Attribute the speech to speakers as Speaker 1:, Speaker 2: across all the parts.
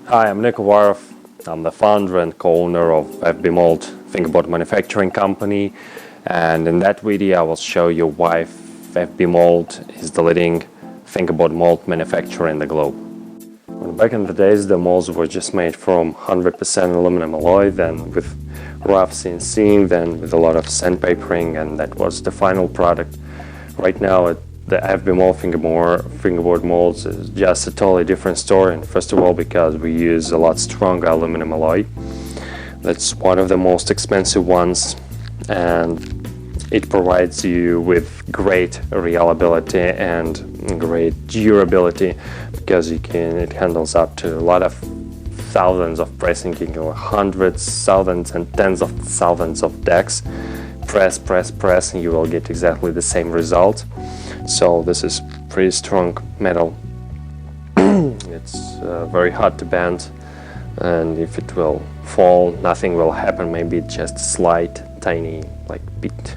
Speaker 1: Hi, I'm Nick Kovarov. I'm the founder and co-owner of FBMold Fingerboard manufacturing company, and in that video I will show you why FBMold is the leading fingerboard mold manufacturer in the globe. Back in the days, the molds were just made from 100% aluminum alloy, then with rough CNC, then with a lot of sandpapering, and that was the final product. Right now, the FBMold fingerboard molds is just a totally different story, and first of all because we use a lot stronger aluminum alloy. That's one of the most expensive ones, and it provides you with great reliability and great durability because it handles up to a lot of thousands of pressing. You can go hundreds, thousands and tens of thousands of decks. Press, and you will get exactly the same result. So this is pretty strong metal. It's very hard to bend, and if it will fall, nothing will happen. Maybe just a slight, tiny, bit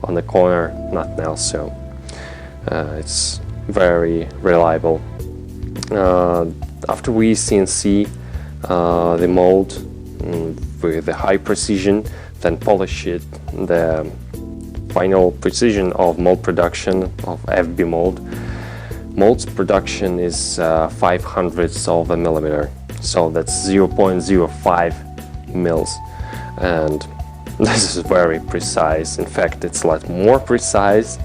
Speaker 1: on the corner, nothing else. So it's very reliable. After we CNC the mold with a high precision, then polish it, the final precision of mold production of FBMold. Mold's production is 500ths of a millimeter, so that's 0.05 mils, and this is very precise. In fact, it's a lot more precise.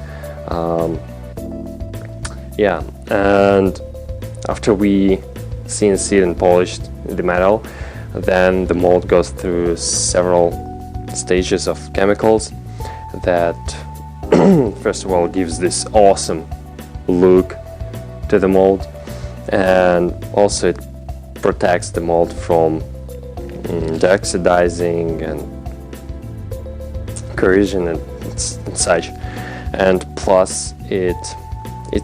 Speaker 1: And after we CNC'd and polished the metal, then the mold goes through several stages of chemicals that first of all gives this awesome look to the mold, and also it protects the mold from oxidizing and corrosion and such. And plus it's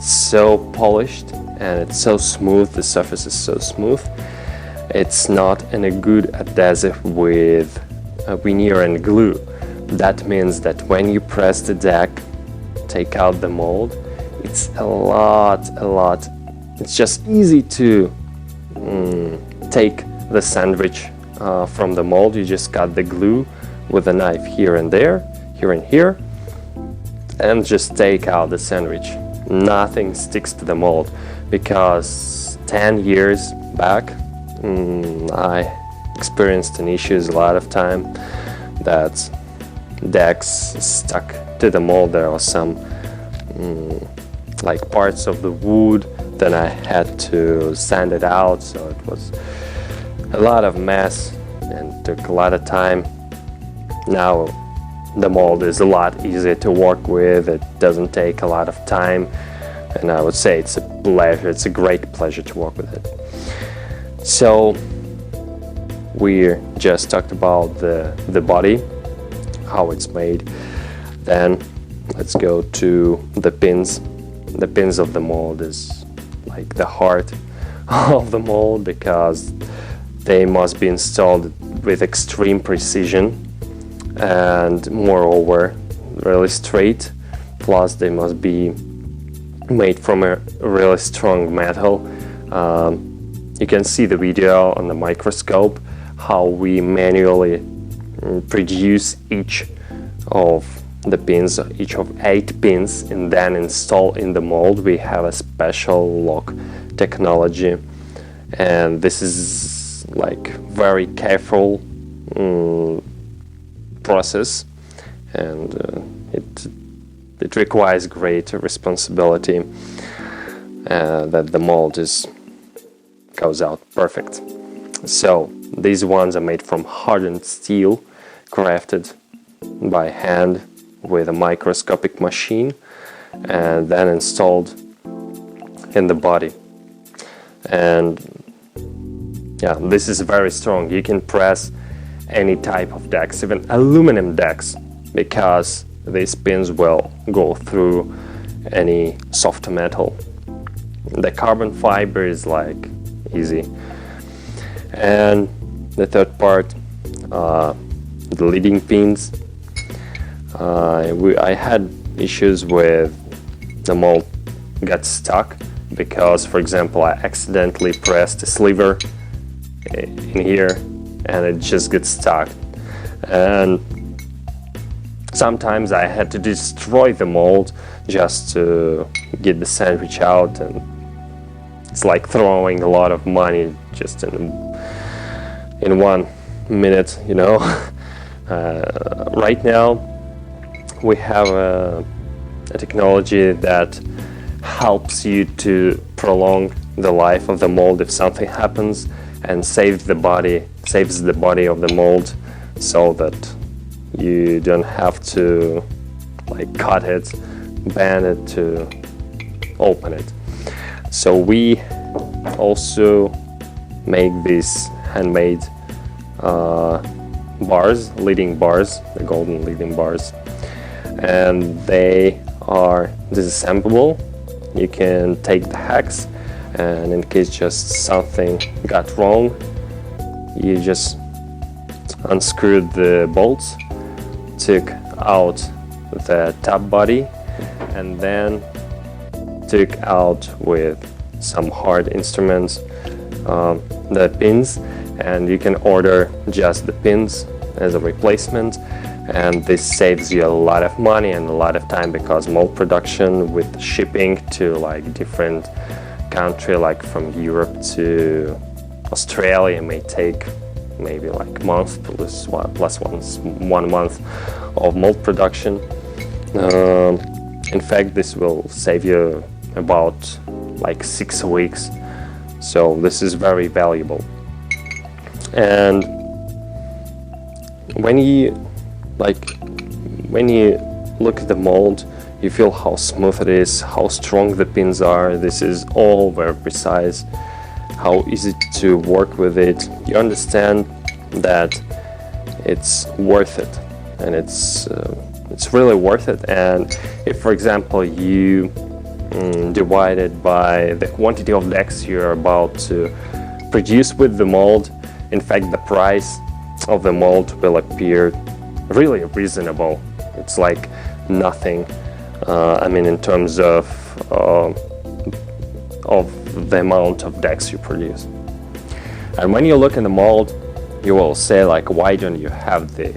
Speaker 1: so polished and it's so smooth, the surface is so smooth. It's not a good adhesive with veneer and glue. That means that when you press the deck, take out the mold, it's a lot, it's just easy to take the sandwich from the mold. You just cut the glue with a knife here and there, here and here, and just take out the sandwich. Nothing sticks to the mold, because 10 years back I experienced an issues a lot of time that decks stuck to the mold. There are some parts of the wood, then I had to sand it out, so it was a lot of mess and took a lot of time. Now the mold is a lot easier to work with, it doesn't take a lot of time, and I would say it's a pleasure, it's a great pleasure to work with it. So we just talked about the body, how it's made. Then let's go to the pins. The pins of the mold is like the heart of the mold, because they must be installed with extreme precision and moreover really straight. Plus they must be made from a really strong metal. You can see the video on the microscope how we manually produce each of the pins, each of 8 pins, and then install in the mold. We have a special lock technology, and this is very careful process, and it requires great responsibility that the mold goes out perfect. So these ones are made from hardened steel, crafted by hand with a microscopic machine, and then installed in the body. And this is very strong. You can press any type of decks, even aluminum decks, because these pins will go through any soft metal. The carbon fiber is easy. And the third part, the leading pins. I had issues with the mold got stuck because, for example, I accidentally pressed a sliver in here, and it just gets stuck. And sometimes I had to destroy the mold just to get the sandwich out, and it's like throwing a lot of money just in 1 minute, you know. Right now we have a technology that helps you to prolong the life of the mold if something happens, and saves the body of the mold, so that you don't have to like cut it, bend it to open it. So we also make these handmade bars, leading bars, the golden leading bars, and they are disassemblable. You can take the hex, and in case just something got wrong, you just unscrewed the bolts, took out the top body, and then took out with some hard instruments the pins, and you can order just the pins as a replacement. And this saves you a lot of money and a lot of time, because mold production with shipping to like different country, like from Europe to Australia, may take maybe like month plus 1 month of mold production. In fact, this will save you about like 6 weeks, so this is very valuable. And when you look at the mold, you feel how smooth it is, how strong the pins are. This is all very precise, how easy to work with it. You understand that it's worth it, and it's really worth it. And if, for example, you divide it by the quantity of decks you're about to produce with the mold, in fact, the price of the mold will appear really reasonable. It's like nothing. I mean, in terms of the amount of decks you produce. And when you look in the mold, you will say like, why don't you have the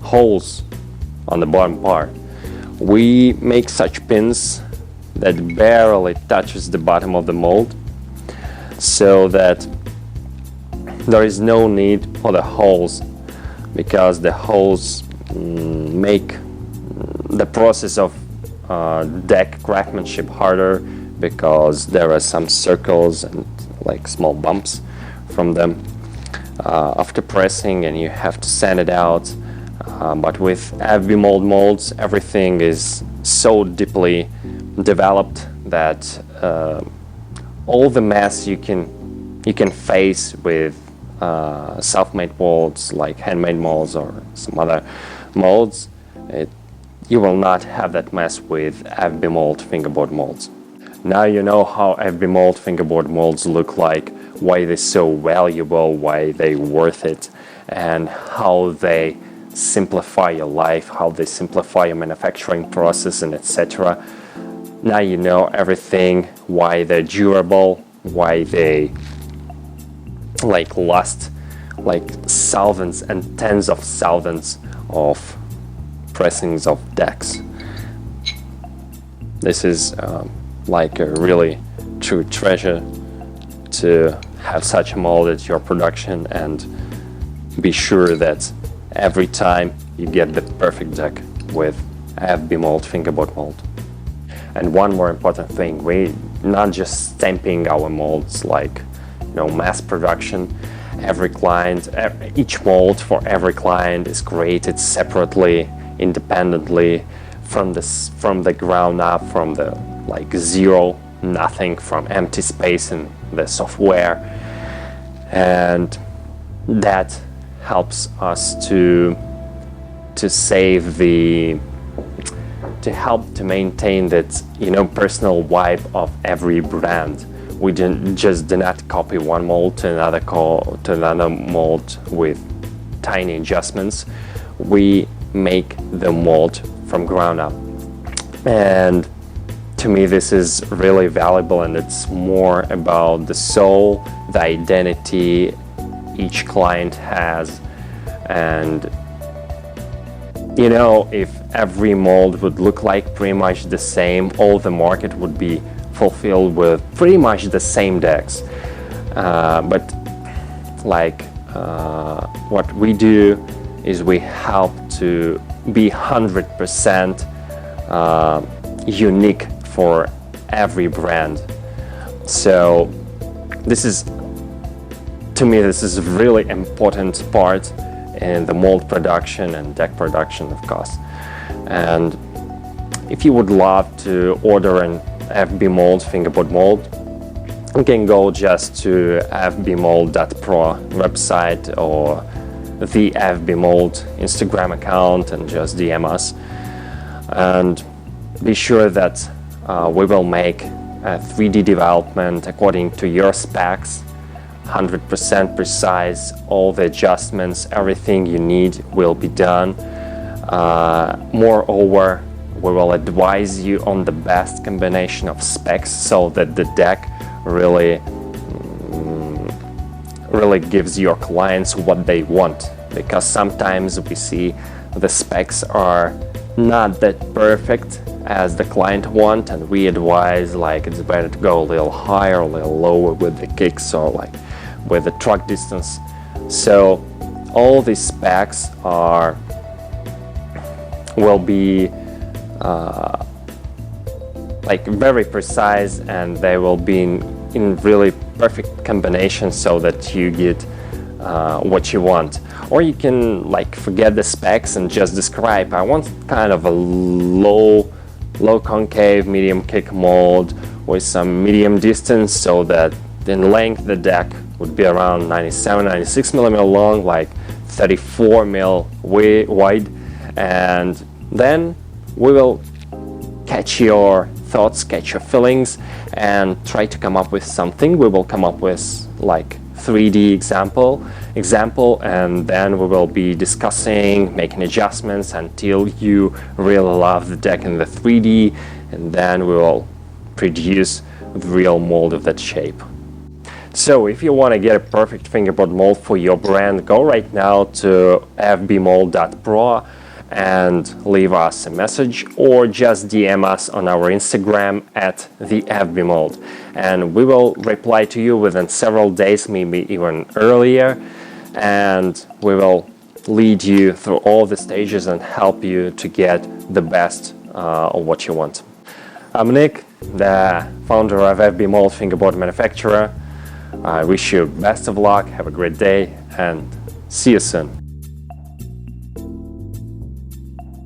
Speaker 1: holes on the bottom part? We make such pins that barely touches the bottom of the mold, so that there is no need for the holes, because the holes make the process of deck craftsmanship harder, because there are some circles and like small bumps from them after pressing, and you have to sand it out. But with FBMold molds, everything is so deeply developed that all the mess you can face with self-made molds, like handmade molds or some other molds, you will not have that mess with FBMold fingerboard molds. Now you know how FBMold fingerboard molds look like, why they're so valuable, why they're worth it, and how they simplify your life, how they simplify your manufacturing process, and etc. Now you know everything, why they're durable, why they like last like thousands and tens of thousands of pressings of decks. This is like a really true treasure to have such a mold at your production, and be sure that every time you get the perfect deck with FBMold fingerboard mold. And one more important thing, we're not just stamping our molds like, you know, mass production. Every client, each mold for every client is created separately, independently, from the ground up, from the like zero, nothing, from empty space in the software. And that helps us to save to help to maintain that, you know, personal vibe of every brand. We do not copy one mold to another mold with tiny adjustments. We make the mold from ground up. And to me, this is really valuable, and it's more about the soul, the identity, each client has. And you know, if every mold would look like pretty much the same, all the market would be fulfilled with pretty much the same decks. But like what we do is we help to be 100% unique for every brand. So this is, to me, this is a really important part in the mold production and deck production, of course. And if you would love to order an FBMold fingerboard mold, you can go just to FBMold.pro website or the FBMold Instagram account and just DM us. And be sure that we will make a 3D development according to your specs, 100% precise. All the adjustments, everything you need will be done. Moreover, we will advise you on the best combination of specs so that the deck really gives your clients what they want, because sometimes we see the specs are not that perfect as the client want, and we advise like it's better to go a little higher, a little lower with the kicks or like with the truck distance. So all these specs will be like very precise, and they will be in really perfect combination so that you get what you want. Or you can like forget the specs and just describe, I want kind of a low concave medium kick mold with some medium distance, so that in length the deck would be around 96 millimeter long, like 34 mil wide. And then we will catch your thoughts, catch your feelings, and try to come up with something. We will come up with like 3D example, and then we will be discussing, making adjustments until you really love the deck in the 3D, and then we will produce the real mold of that shape. So if you want to get a perfect fingerboard mold for your brand, go right now to FBMold.pro and leave us a message, or just DM us on our Instagram at the FBMold, and we will reply to you within several days, maybe even earlier, and we will lead you through all the stages and help you to get the best of what you want. I'm Nick, the founder of FBMold fingerboard manufacturer. I wish you best of luck, have a great day, and see you soon.